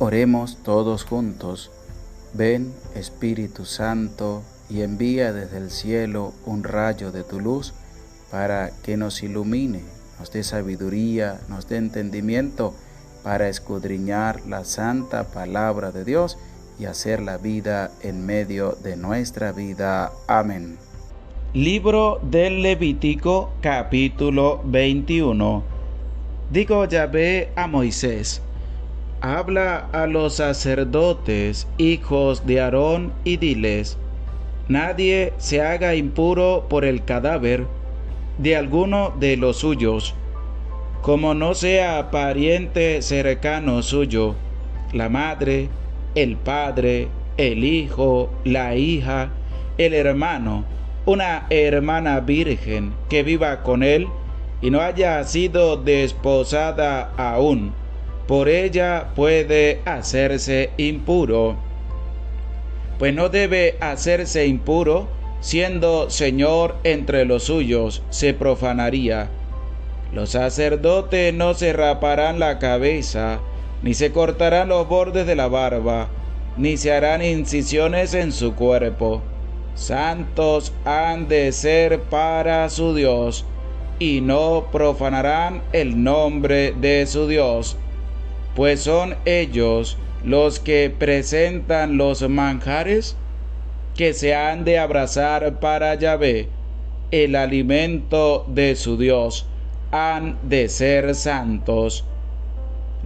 Oremos todos juntos. Ven, Espíritu Santo, y envía desde el cielo un rayo de tu luz para que nos ilumine, nos dé sabiduría, nos dé entendimiento para escudriñar la santa palabra de Dios y hacer la vida en medio de nuestra vida. Amén. Libro del Levítico, capítulo 21. Dijo Yahvé a Moisés: habla a los sacerdotes, hijos de Aarón, y diles: nadie se haga impuro por el cadáver de alguno de los suyos, como no sea pariente cercano suyo, la madre, el padre, el hijo, la hija, el hermano, una hermana virgen que viva con él y no haya sido desposada aún. Por ella puede hacerse impuro, pues no debe hacerse impuro, siendo señor entre los suyos, se profanaría. Los sacerdotes no se raparán la cabeza, ni se cortarán los bordes de la barba, ni se harán incisiones en su cuerpo. Santos han de ser para su Dios, y no profanarán el nombre de su Dios, pues son ellos los que presentan los manjares que se han de abrazar para Yahvé, el alimento de su Dios, han de ser santos.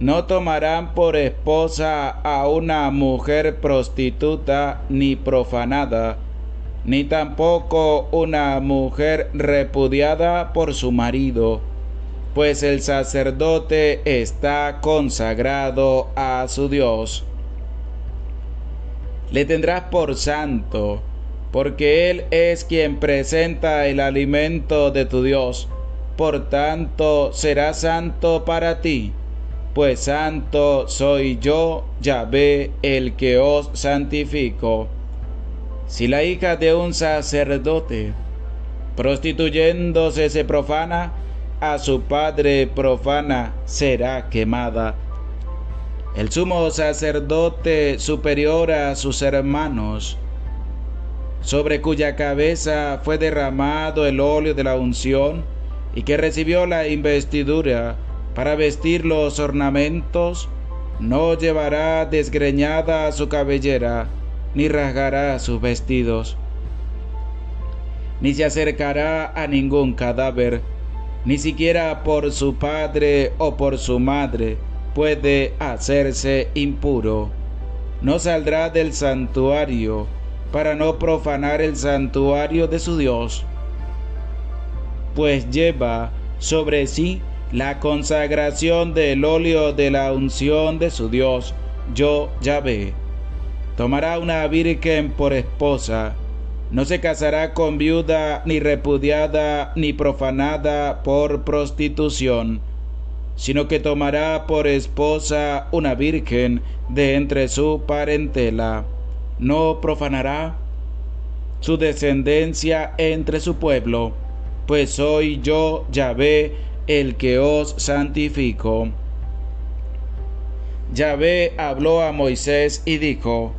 No tomarán por esposa a una mujer prostituta ni profanada, ni tampoco una mujer repudiada por su marido, pues el sacerdote está consagrado a su Dios. Le tendrás por santo, porque él es quien presenta el alimento de tu Dios. Por tanto, será santo para ti, pues santo soy yo, Yahvé, el que os santifico. Si la hija de un sacerdote, prostituyéndose, se profana, a su padre profana, será quemada. El sumo sacerdote superior a sus hermanos, sobre cuya cabeza fue derramado el óleo de la unción y que recibió la investidura para vestir los ornamentos, no llevará desgreñada su cabellera, ni rasgará sus vestidos, ni se acercará a ningún cadáver, ni siquiera por su padre o por su madre puede hacerse impuro. No saldrá del santuario para no profanar el santuario de su Dios, pues lleva sobre sí la consagración del óleo de la unción de su Dios, yo Yahvé. Tomará una virgen por esposa, no se casará con viuda, ni repudiada, ni profanada por prostitución, sino que tomará por esposa una virgen de entre su parentela. No profanará su descendencia entre su pueblo, pues soy yo, Yahvé, el que os santifico. Yahvé habló a Moisés y dijo: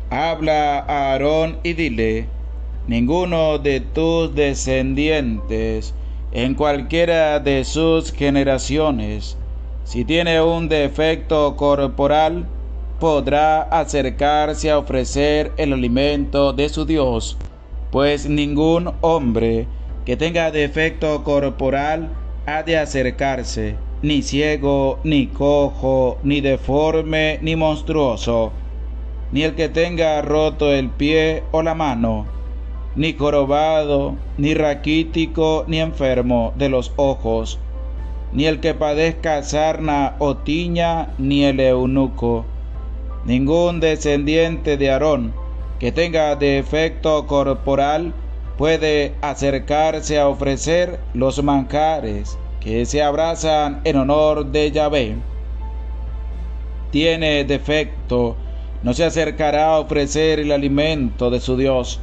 habla a Aarón y dile: ninguno de tus descendientes, en cualquiera de sus generaciones, si tiene un defecto corporal, podrá acercarse a ofrecer el alimento de su Dios, pues ningún hombre que tenga defecto corporal ha de acercarse, ni ciego, ni cojo, ni deforme, ni monstruoso, ni el que tenga roto el pie o la mano, ni jorobado, ni raquítico, ni enfermo de los ojos, ni el que padezca sarna o tiña, ni el eunuco. Ningún descendiente de Aarón que tenga defecto corporal puede acercarse a ofrecer los manjares que se abrazan en honor de Yahvé. Tiene defecto, no se acercará a ofrecer el alimento de su Dios.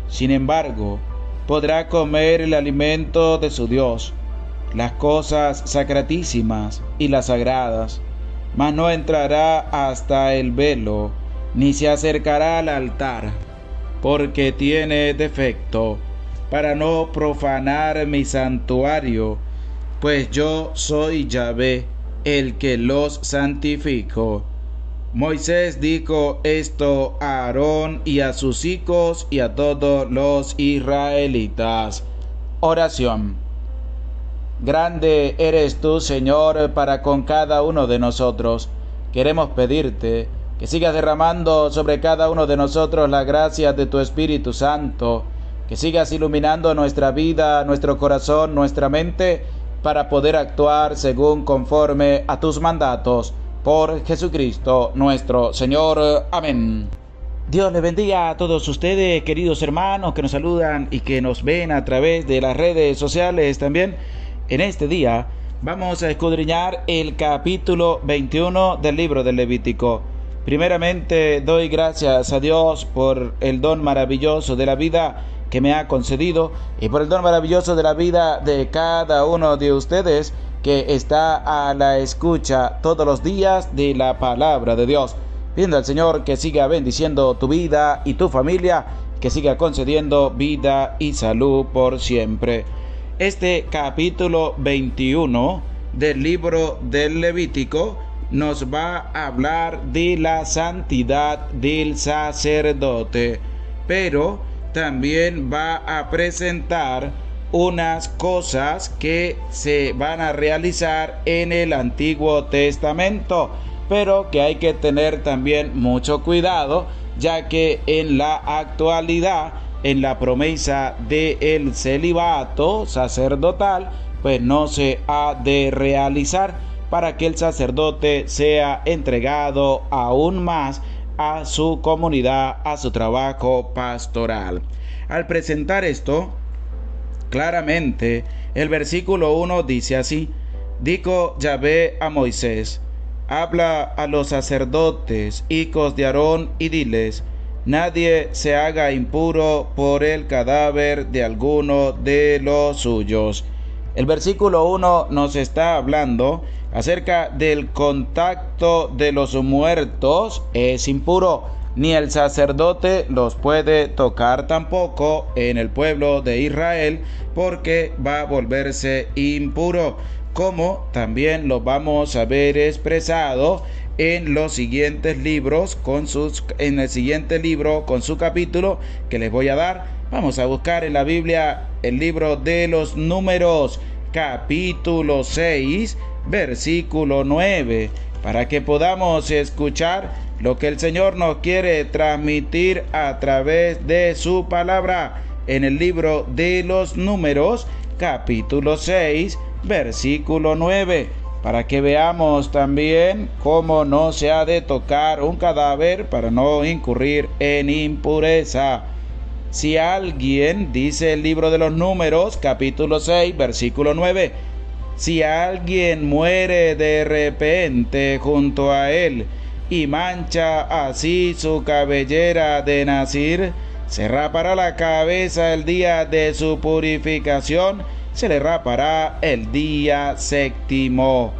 Sin embargo, podrá comer el alimento de su Dios, las cosas sacratísimas y las sagradas, mas no entrará hasta el velo, ni se acercará al altar, porque tiene defecto, para no profanar mi santuario, pues yo soy Yahvé, el que los santifico. Moisés dijo esto a Aarón y a sus hijos y a todos los israelitas. Oración. Grande eres tú, Señor, para con cada uno de nosotros. Queremos pedirte que sigas derramando sobre cada uno de nosotros la gracia de tu Espíritu Santo, que sigas iluminando nuestra vida, nuestro corazón, nuestra mente, para poder actuar según conforme a tus mandatos. Por Jesucristo nuestro Señor. Amén. Dios les bendiga a todos ustedes, queridos hermanos que nos saludan y que nos ven a través de las redes sociales también. En este día vamos a escudriñar el capítulo 21 del libro del Levítico. Primeramente doy gracias a Dios por el don maravilloso de la vida que me ha concedido y por el don maravilloso de la vida de cada uno de ustedes que está a la escucha todos los días de la palabra de Dios. Pidiendo al Señor que siga bendiciendo tu vida y tu familia, que siga concediendo vida y salud por siempre. Este capítulo 21 del libro del Levítico nos va a hablar de la santidad del sacerdote, pero también va a presentar unas cosas que se van a realizar en el Antiguo Testamento, pero que hay que tener también mucho cuidado, ya que en la actualidad, en la promesa del celibato sacerdotal, pues no se ha de realizar para que el sacerdote sea entregado aún más a su comunidad, a su trabajo pastoral. Al presentar esto, claramente, el versículo 1 dice así: dijo Yahvé a Moisés, habla a los sacerdotes, hijos de Aarón, y diles, nadie se haga impuro por el cadáver de alguno de los suyos. El versículo 1 nos está hablando acerca del contacto de los muertos. Es impuro, ni el sacerdote los puede tocar tampoco en el pueblo de Israel, porque va a volverse impuro, como también lo vamos a ver expresado en los siguientes libros, en el siguiente libro con su capítulo que les voy a dar. Vamos a buscar en la Biblia el libro de los Números, capítulo 6, versículo 9, para que podamos escuchar lo que el Señor nos quiere transmitir a través de su palabra. En el libro de los Números, capítulo 6, versículo 9, para que veamos también cómo no se ha de tocar un cadáver para no incurrir en impureza. Si alguien, dice el libro de los Números, capítulo 6, versículo 9, si alguien muere de repente junto a él y mancha así su cabellera de nazir, se rapará la cabeza el día de su purificación, se le rapará el día séptimo.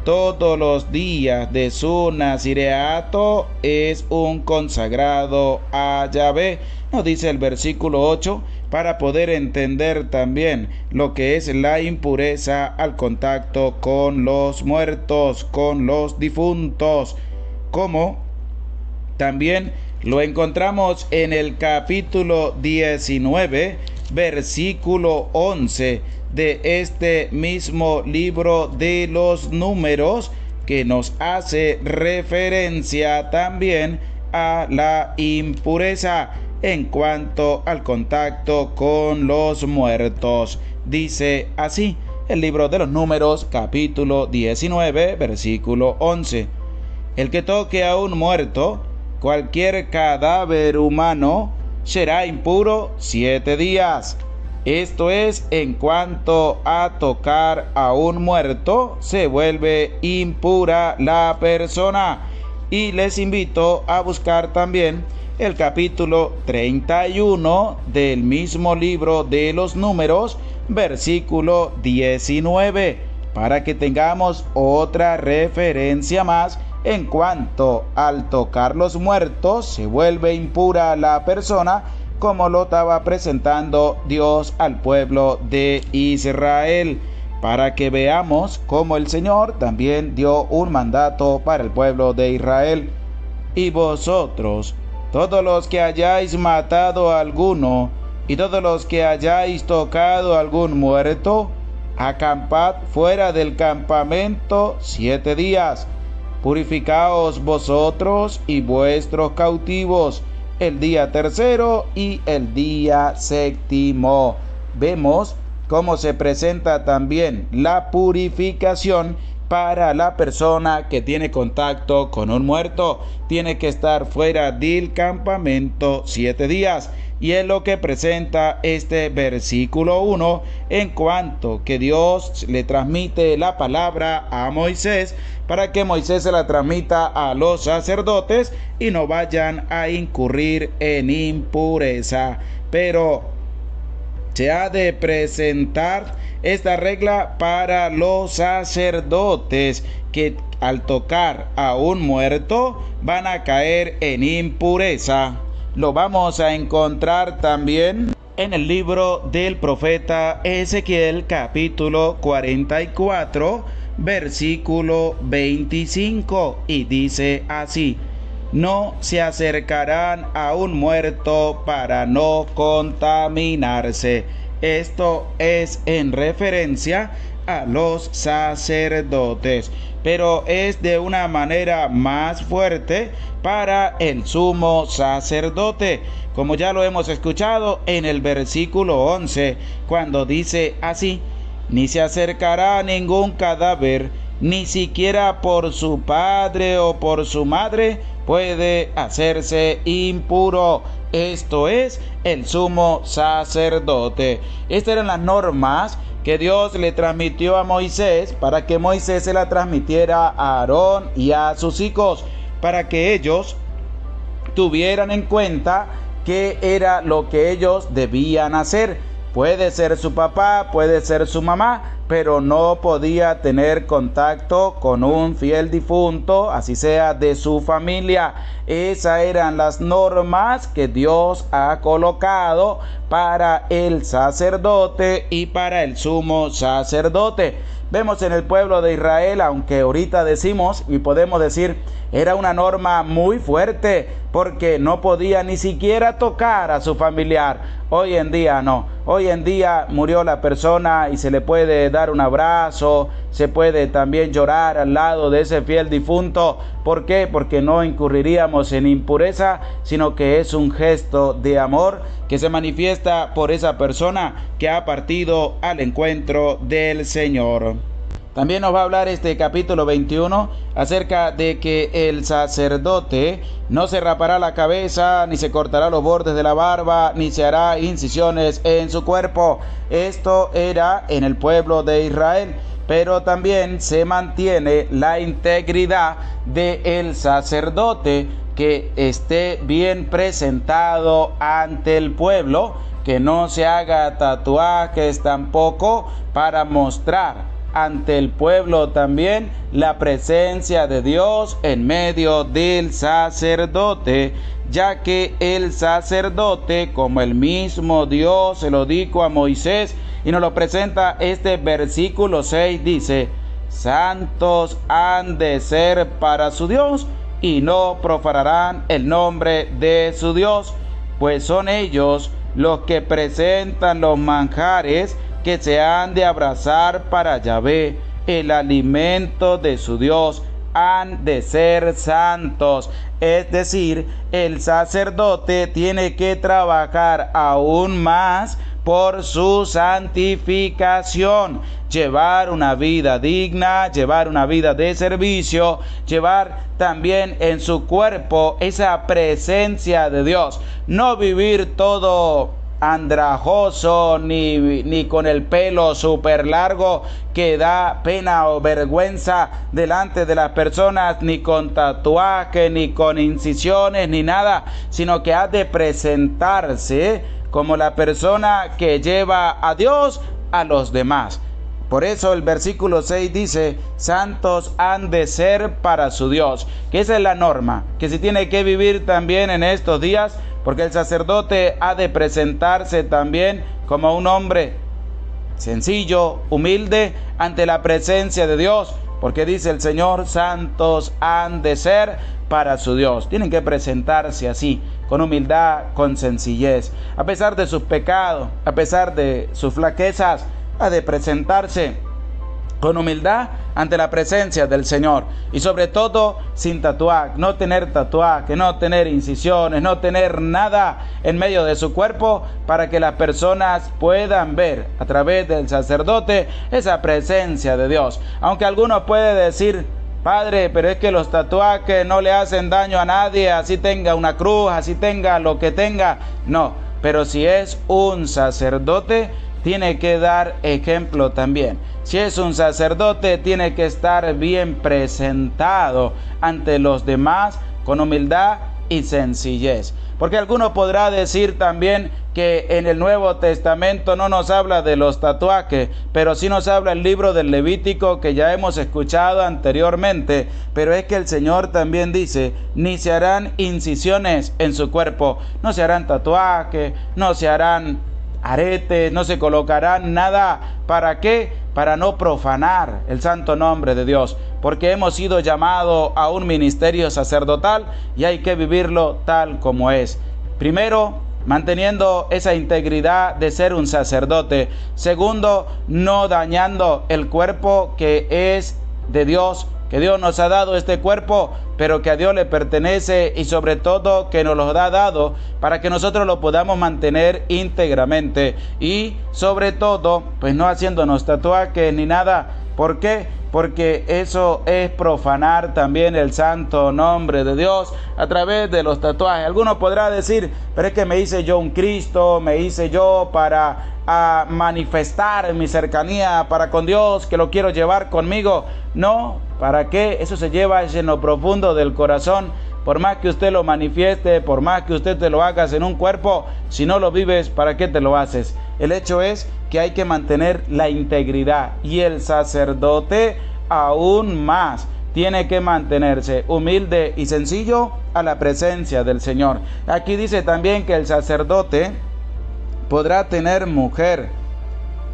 Todos los días de su nazireato es un consagrado a Yahvé, nos dice el versículo 8, para poder entender también lo que es la impureza al contacto con los muertos, con los difuntos, como también lo encontramos en el capítulo 19, versículo 11 de este mismo libro de los Números, que nos hace referencia también a la impureza en cuanto al contacto con los muertos. Dice así el libro de los Números, capítulo 19, versículo 11: el que toque a un muerto, cualquier cadáver humano, será impuro 7 días. Esto es, en cuanto a tocar a un muerto, se vuelve impura la persona. Y les invito a buscar también el capítulo 31 del mismo libro de los Números, versículo 19, para que tengamos otra referencia más en cuanto al tocar los muertos se vuelve impura la persona, como lo estaba presentando Dios al pueblo de Israel, para que veamos cómo el Señor también dio un mandato para el pueblo de Israel. Y vosotros, todos los que hayáis matado a alguno, y todos los que hayáis tocado a algún muerto, acampad fuera del campamento 7 días. Purificaos vosotros y vuestros cautivos el día tercero y el día séptimo. Vemos cómo se presenta también la purificación para la persona que tiene contacto con un muerto. Tiene que estar fuera del campamento 7 días. Y es lo que presenta este versículo 1 en cuanto que Dios le transmite la palabra a Moisés para que Moisés se la transmita a los sacerdotes y no vayan a incurrir en impureza. Pero se ha de presentar esta regla para los sacerdotes que al tocar a un muerto van a caer en impureza. Lo vamos a encontrar también en el libro del profeta Ezequiel, capítulo 44, versículo 25, y dice así: no se acercarán a un muerto para no contaminarse. Esto es en referencia a los sacerdotes, pero es de una manera más fuerte para el sumo sacerdote, como ya lo hemos escuchado en el versículo 11, cuando dice así: ni se acercará a ningún cadáver, ni siquiera por su padre o por su madre puede hacerse impuro. Esto es el sumo sacerdote. Estas eran las normas que Dios le transmitió a Moisés para que Moisés se la transmitiera a Aarón y a sus hijos, para que ellos tuvieran en cuenta qué era lo que ellos debían hacer. Puede ser su papá, puede ser su mamá, pero no podía tener contacto con un fiel difunto, así sea de su familia. Esas eran las normas que Dios ha colocado para el sacerdote y para el sumo sacerdote. Vemos en el pueblo de Israel, aunque ahorita decimos y podemos decir, era una norma muy fuerte, porque no podía ni siquiera tocar a su familiar. Hoy en día no. Hoy en día murió la persona y se le puede dar un abrazo, se puede también llorar al lado de ese fiel difunto. ¿Por qué? Porque no incurriríamos en impureza, sino que es un gesto de amor que se manifiesta por esa persona que ha partido al encuentro del Señor. También nos va a hablar este capítulo 21 acerca de que el sacerdote no se rapará la cabeza, ni se cortará los bordes de la barba, ni se hará incisiones en su cuerpo. Esto era en el pueblo de Israel, pero también se mantiene la integridad del sacerdote, que esté bien presentado ante el pueblo, que no se haga tatuajes tampoco para mostrar ante el pueblo también la presencia de Dios en medio del sacerdote, ya que el sacerdote, como el mismo Dios se lo dijo a Moisés y nos lo presenta este versículo 6, dice: santos han de ser para su Dios y no profanarán el nombre de su Dios, pues son ellos los que presentan los manjares que se han de abrazar para Yahvé, el alimento de su Dios. Han de ser santos, es decir, el sacerdote tiene que trabajar aún más por su santificación, llevar una vida digna, llevar una vida de servicio, llevar también en su cuerpo esa presencia de Dios, no vivir todo andrajoso ni con el pelo súper largo que da pena o vergüenza delante de las personas, ni con tatuajes, ni con incisiones, ni nada, sino que ha de presentarse como la persona que lleva a Dios a los demás. Por eso el versículo 6 dice, santos han de ser para su Dios, que esa es la norma, que se tiene que vivir también en estos días, porque el sacerdote ha de presentarse también como un hombre sencillo, humilde, ante la presencia de Dios, porque dice el Señor, santos han de ser para su Dios. Tienen que presentarse así, con humildad, con sencillez, a pesar de sus pecados, a pesar de sus flaquezas, ha de presentarse con humildad ante la presencia del Señor, y sobre todo sin tatuaje, no tener tatuaje, no tener incisiones, no tener nada en medio de su cuerpo, para que las personas puedan ver a través del sacerdote esa presencia de Dios. Aunque alguno puede decir, padre, pero es que los tatuajes no le hacen daño a nadie, así tenga una cruz, así tenga lo que tenga. No, pero si es un sacerdote, tiene que dar ejemplo también. Si es un sacerdote, tiene que estar bien presentado ante los demás con humildad y sencillez. Porque alguno podrá decir también que en el Nuevo Testamento no nos habla de los tatuajes, pero sí nos habla el libro del Levítico, que ya hemos escuchado anteriormente. Pero es que el Señor también dice, ni se harán incisiones en su cuerpo, no se harán tatuajes, no se harán aretes, no se colocarán nada. ¿Para qué? Para no profanar el santo nombre de Dios, porque hemos sido llamados a un ministerio sacerdotal y hay que vivirlo tal como es. Primero, manteniendo esa integridad de ser un sacerdote. Segundo, no dañando el cuerpo que es de Dios, que Dios nos ha dado este cuerpo, pero que a Dios le pertenece, y sobre todo que nos lo ha dado para que nosotros lo podamos mantener íntegramente, y sobre todo pues no haciéndonos tatuajes ni nada. ¿Por qué? Porque eso es profanar también el santo nombre de Dios a través de los tatuajes. Alguno podrá decir, pero es que me hice yo un Cristo, me hice yo para manifestar mi cercanía para con Dios, que lo quiero llevar conmigo. No, ¿para qué? Eso se lleva en lo profundo del corazón. Por más que usted lo manifieste, por más que usted te lo hagas en un cuerpo, si no lo vives, ¿para qué te lo haces? El hecho es que hay que mantener la integridad, y el sacerdote aún más tiene que mantenerse humilde y sencillo a la presencia del Señor. Aquí dice también que el sacerdote podrá tener mujer,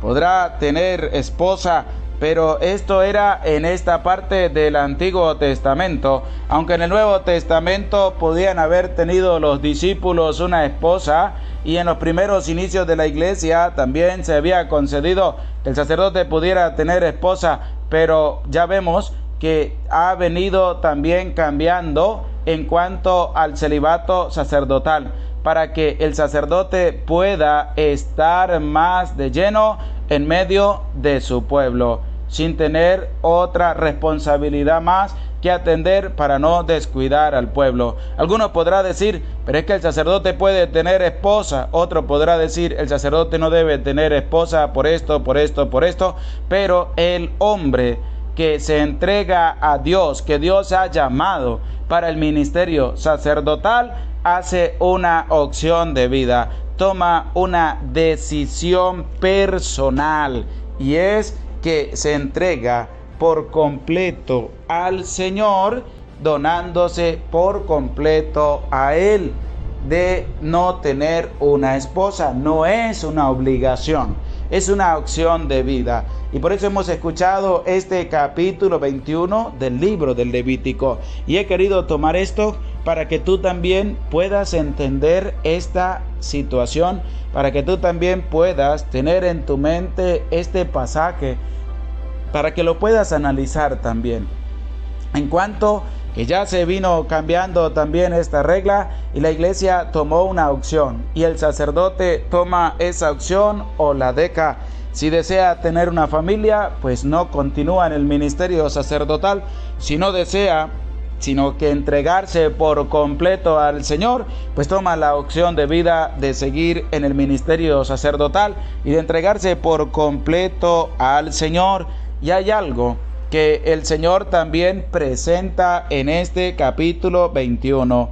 podrá tener esposa, pero esto era en esta parte del Antiguo Testamento, aunque en el Nuevo Testamento podían haber tenido los discípulos una esposa, y en los primeros inicios de la iglesia también se había concedido que el sacerdote pudiera tener esposa, pero ya vemos que ha venido también cambiando en cuanto al celibato sacerdotal, para que el sacerdote pueda estar más de lleno en medio de su pueblo, sin tener otra responsabilidad más que atender para no descuidar al pueblo. Alguno podrá decir, pero es que el sacerdote puede tener esposa. Otro podrá decir, el sacerdote no debe tener esposa por esto, por esto, por esto. Pero el hombre que se entrega a Dios, que Dios ha llamado para el ministerio sacerdotal, hace una opción de vida, toma una decisión personal, y es que se entrega por completo al Señor, donándose por completo a Él. De no tener una esposa no es una obligación, es una opción de vida. Y por eso hemos escuchado este capítulo 21 del libro del Levítico, y he querido tomar esto para que tú también puedas entender esta situación, para que tú también puedas tener en tu mente este pasaje, para que lo puedas analizar también. En cuanto que ya se vino cambiando también esta regla, y la iglesia tomó una opción, y el sacerdote toma esa opción o la deja. Si desea tener una familia, pues no continúa en el ministerio sacerdotal. Si no desea, sino que entregarse por completo al Señor, pues toma la opción de vida de seguir en el ministerio sacerdotal y de entregarse por completo al Señor. Y hay algo que el Señor también presenta en este capítulo 21,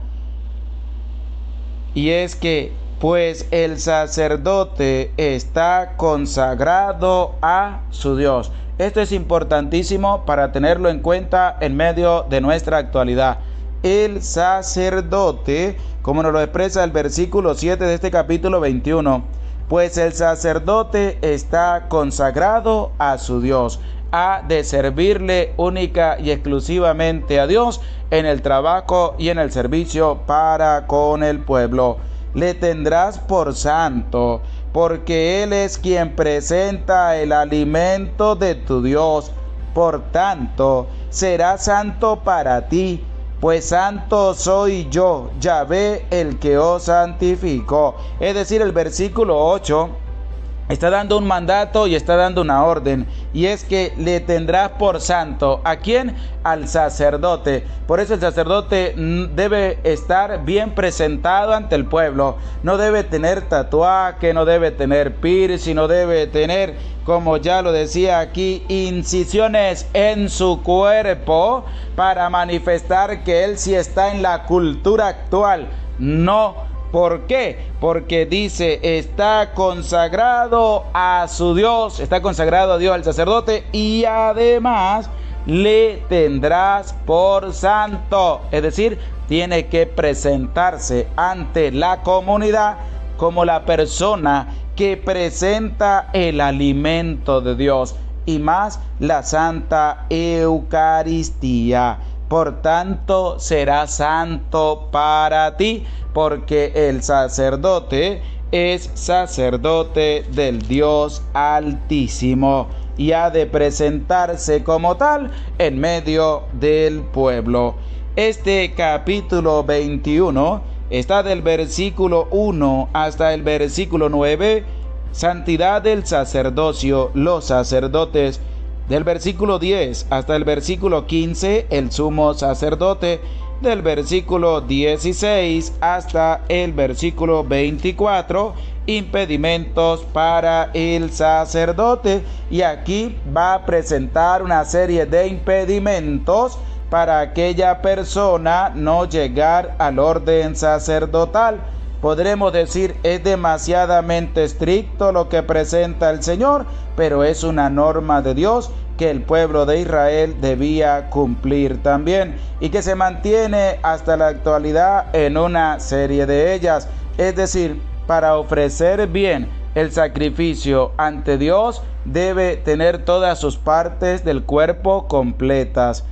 y es que pues el sacerdote está consagrado a su Dios. Esto es importantísimo para tenerlo en cuenta en medio de nuestra actualidad. El sacerdote, como nos lo expresa el versículo 7 de este capítulo 21, pues el sacerdote está consagrado a su Dios, ha de servirle única y exclusivamente a Dios en el trabajo y en el servicio para con el pueblo. Le tendrás por santo, porque Él es quien presenta el alimento de tu Dios. Por tanto, será santo para ti, pues santo soy yo, Yahvé, el que os santificó. Es decir, el versículo 8 está dando un mandato y está dando una orden, y es que le tendrás por santo. ¿A quién? Al sacerdote. Por eso el sacerdote debe estar bien presentado ante el pueblo. No debe tener tatuaje, no debe tener piercing, no debe tener, como ya lo decía aquí, incisiones en su cuerpo para manifestar que él sí está en la cultura actual. No. ¿Por qué? Porque dice, está consagrado a su Dios, está consagrado a Dios el sacerdote, y además le tendrás por santo. Es decir, tiene que presentarse ante la comunidad como la persona que presenta el alimento de Dios, y más la Santa Eucaristía. Por tanto, será santo para ti, porque el sacerdote es sacerdote del Dios Altísimo y ha de presentarse como tal en medio del pueblo. Este capítulo 21 está del versículo 1 hasta el versículo 9, santidad del sacerdocio, los sacerdotes. Del versículo 10 hasta el versículo 15, el sumo sacerdote. Del versículo 16 hasta el versículo 24, impedimentos para el sacerdote. Y aquí va a presentar una serie de impedimentos para aquella persona no llegar al orden sacerdotal. Podremos decir, es demasiadamente estricto lo que presenta el Señor, pero es una norma de Dios que el pueblo de Israel debía cumplir también, y que se mantiene hasta la actualidad en una serie de ellas. Es decir, para ofrecer bien el sacrificio ante Dios, debe tener todas sus partes del cuerpo completas.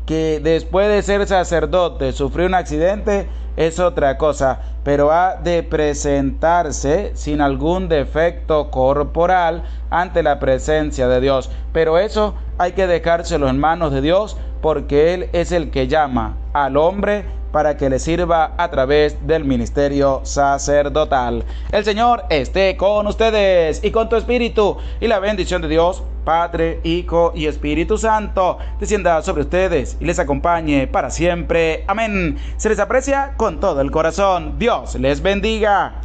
Que después de ser sacerdote sufrió un accidente es otra cosa, pero ha de presentarse sin algún defecto corporal ante la presencia de Dios. Pero eso hay que dejárselo en manos de Dios, porque Él es el que llama al hombre para que le sirva a través del ministerio sacerdotal. El Señor esté con ustedes y con tu espíritu, y la bendición de Dios, Padre, Hijo y Espíritu Santo, descienda sobre ustedes y les acompañe para siempre. Amén. Se les aprecia con todo el corazón. Dios les bendiga.